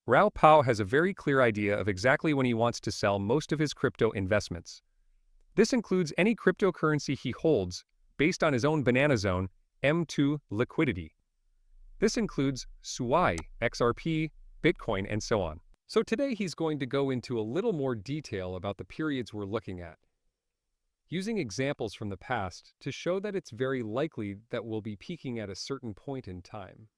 Raoul Pal has a very clear idea of exactly when he wants to sell most of his crypto investments. This includes any cryptocurrency he holds based on his own banana zone M2 liquidity. This includes SUI, XRP, Bitcoin, and so on. So today he's going to go into a little more detail about the periods we're looking at, using examples from the past to show that it's very likely that we'll be peaking at a certain point in time.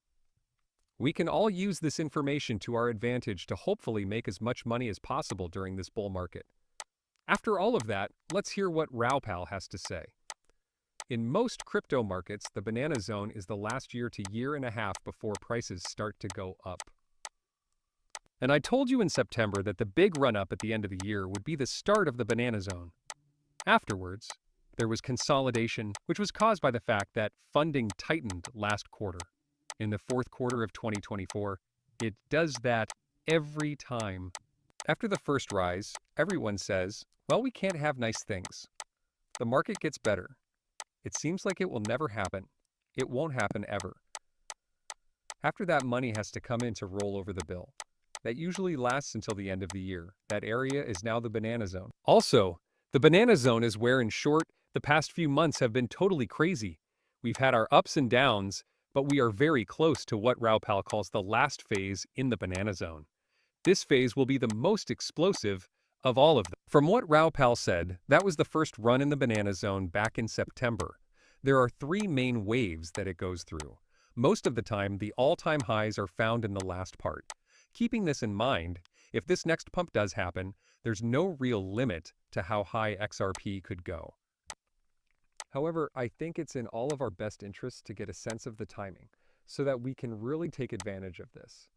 We can all use this information to our advantage to hopefully make as much money as possible during this bull market. After all of that, let's hear what Raoul Pal has to say. In most crypto markets, the banana zone is the last year to year and a half before prices start to go up. And I told you in September that the big run-up at the end of the year would be the start of the banana zone. Afterwards, there was consolidation, which was caused by the fact that funding tightened last quarter. In the fourth quarter of 2024, it does that every time. After the first rise, everyone says, well, we can't have nice things. The market gets better. It seems like it will never happen. It won't happen ever. After that, money has to come in to roll over the bill. That usually lasts until the end of the year. That area is now the banana zone. Also, the banana zone is where, in short, the past few months have been totally crazy. We've had our ups and downs, but we are very close to what Raoul Pal calls the last phase in the banana zone. This phase will be the most explosive of all of them. From what Raoul Pal said, that was the first run in the banana zone back in September. There are three main waves that it goes through. Most of the time, the all-time highs are found in the last part. Keeping this in mind, if this next pump does happen, there's no real limit to how high XRP could go. However, I think it's in all of our best interests to get a sense of the timing so that we can really take advantage of this.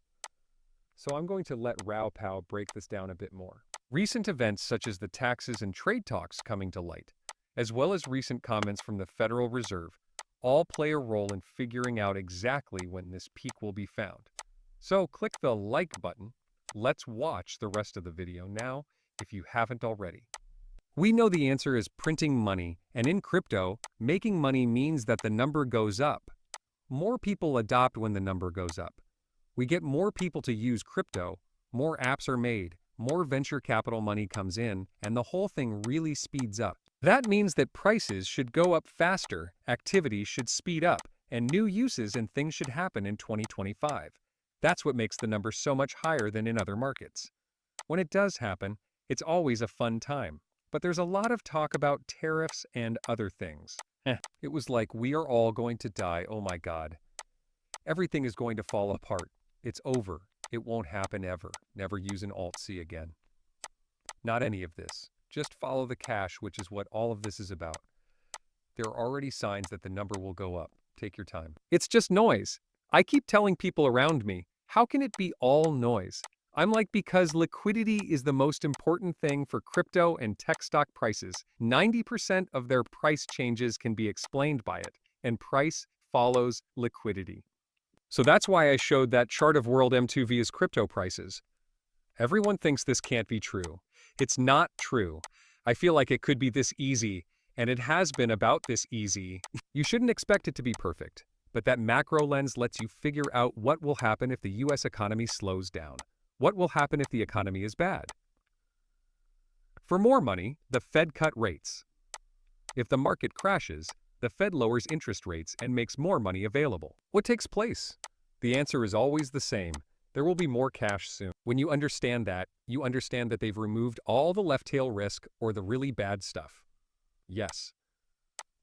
So I'm going to let Raoul Pal break this down a bit more. Recent events such as the taxes and trade talks coming to light, as well as recent comments from the Federal Reserve, all play a role in figuring out exactly when this peak will be found. So click the like button. Let's watch the rest of the video now if you haven't already. We know the answer is printing money, and in crypto, making money means that the number goes up. More people adopt when the number goes up. We get more people to use crypto, more apps are made, more venture capital money comes in, and the whole thing really speeds up. That means that prices should go up faster, activity should speed up, and new uses and things should happen in 2025. That's what makes the number so much higher than in other markets. When it does happen, it's always a fun time. But there's a lot of talk about tariffs and other things. It was like, we are all going to die, oh my God. Everything is going to fall apart. It's over. It won't happen ever. Never use an Alt-C again. Not any of this. Just follow the cash, which is what all of this is about. There are already signs that the number will go up. Take your time. It's just noise. I keep telling people around me, how can it be all noise? I'm like, because liquidity is the most important thing for crypto and tech stock prices. 90% of their price changes can be explained by it, and price follows liquidity. So that's why I showed that chart of world M2V's crypto prices. Everyone thinks this can't be true. It's not true. I feel like it could be this easy, and it has been about this easy. You shouldn't expect it to be perfect, but that macro lens lets you figure out what will happen if the US economy slows down. What will happen if the economy is bad? For more money, the Fed cut rates. If the market crashes, the Fed lowers interest rates and makes more money available. What takes place? The answer is always the same. There will be more cash soon. When you understand that, you understand that they've removed all the left tail risk or the really bad stuff. Yes.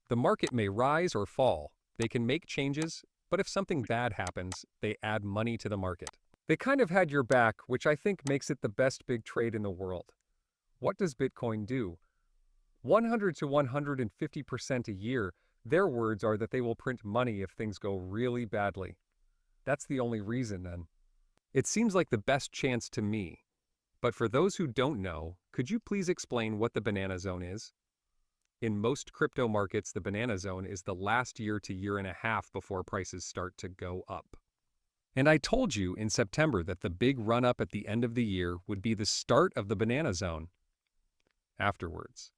The market may rise or fall. They can make changes, but if something bad happens, they add money to the market. They kind of had your back, which I think makes it the best big trade in the world. What does Bitcoin do? 100 to 150% a year. Their words are that they will print money if things go really badly. That's the only reason then. It seems like the best chance to me. But for those who don't know, could you please explain what the banana zone is? In most crypto markets, the banana zone is the last year to year and a half before prices start to go up. And I told you in September that the big run-up at the end of the year would be the start of the banana zone. Afterwards,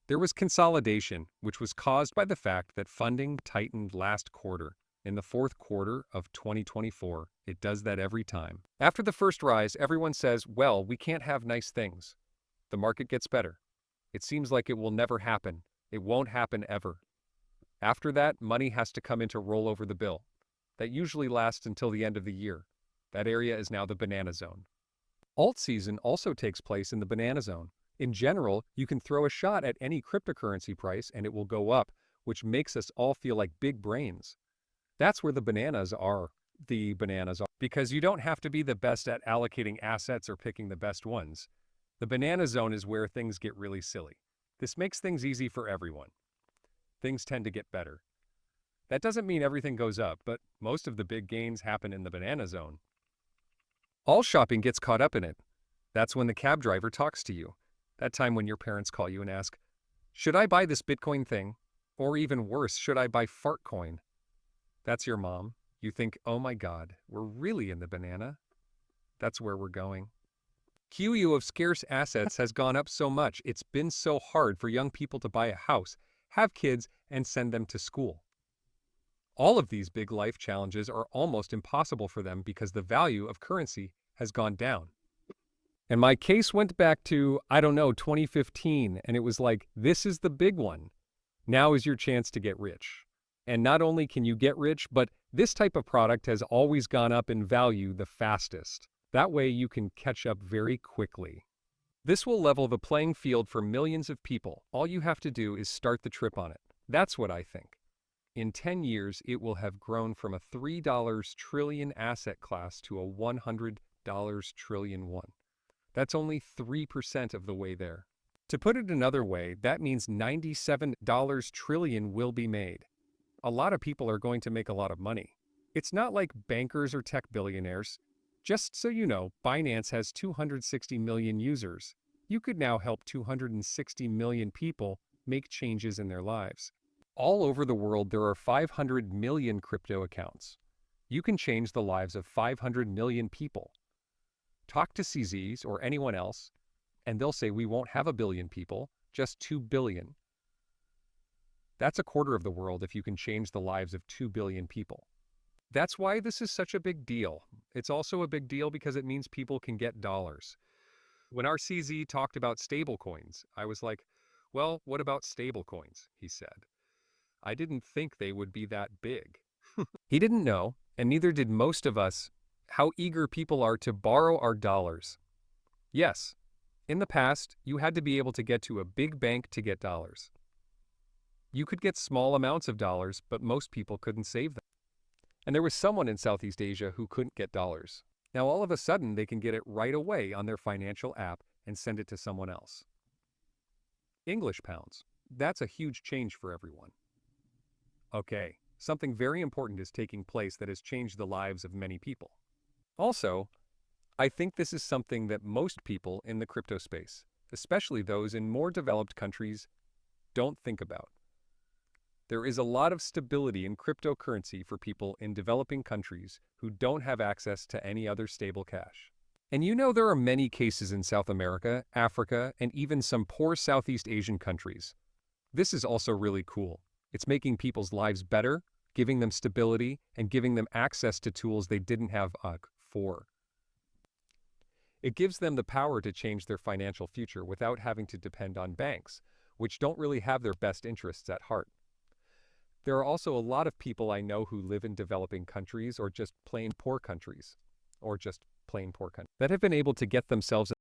there was consolidation, which was caused by the fact that funding tightened last quarter. In the fourth quarter of 2024, it does that every time. After the first rise, everyone says, well, we can't have nice things. The market gets better. It seems like it will never happen. It won't happen ever. After that, money has to come in to roll over the bill. That usually lasts until the end of the year. That area is now the banana zone. Alt season also takes place in the banana zone. In general, you can throw a shot at any cryptocurrency price and it will go up, which makes us all feel like big brains. That's where the bananas are. Because you don't have to be the best at allocating assets or picking the best ones. The banana zone is where things get really silly. This makes things easy for everyone. Things tend to get better. That doesn't mean everything goes up, but most of the big gains happen in the banana zone. All shopping gets caught up in it. That's when the cab driver talks to you. That time when your parents call you and ask, should I buy this Bitcoin thing? Or even worse, should I buy fart coin? That's your mom. You think, oh my God, we're really in the banana? That's where we're going. QE of scarce assets has gone up so much, it's been so hard for young people to buy a house, have kids, and send them to school. All of these big life challenges are almost impossible for them because the value of currency has gone down. And my case went back to, 2015, and it was like, this is the big one. Now is your chance to get rich. And not only can you get rich, but this type of product has always gone up in value the fastest. That way you can catch up very quickly. This will level the playing field for millions of people. All you have to do is start the trip on it. That's what I think. In 10 years, it will have grown from a $3 trillion asset class to a $100 trillion one. That's only 3% of the way there. To put it another way, that means $97 trillion will be made. A lot of people are going to make a lot of money. It's not like bankers or tech billionaires. Just so you know, Binance has 260 million users. You could now help 260 million people make changes in their lives. All over the world, there are 500 million crypto accounts. You can change the lives of 500 million people. Talk to CZs or anyone else, and they'll say we won't have a billion people, just 2 billion. That's a quarter of the world if you can change the lives of 2 billion people. That's why this is such a big deal. It's also a big deal because it means people can get dollars. When our CZ talked about stablecoins, I was like, well, what about stablecoins? He said. I didn't think they would be that big. He didn't know, and neither did most of us, how eager people are to borrow our dollars. Yes, in the past, you had to be able to get to a big bank to get dollars. You could get small amounts of dollars, but most people couldn't save them. And there was someone in Southeast Asia who couldn't get dollars. Now all of a sudden, they can get it right away on their financial app and send it to someone else. English pounds. That's a huge change for everyone. Okay, something very important is taking place that has changed the lives of many people. Also, I think this is something that most people in the crypto space, especially those in more developed countries, don't think about. There is a lot of stability in cryptocurrency for people in developing countries who don't have access to any other stable cash. And you know there are many cases in South America, Africa, and even some poor Southeast Asian countries. This is also really cool. It's making people's lives better, giving them stability, and giving them access to tools they didn't have before. It gives them the power to change their financial future without having to depend on banks, which don't really have their best interests at heart. There are also a lot of people I know who live in developing countries or just plain poor countries that have been able to get themselves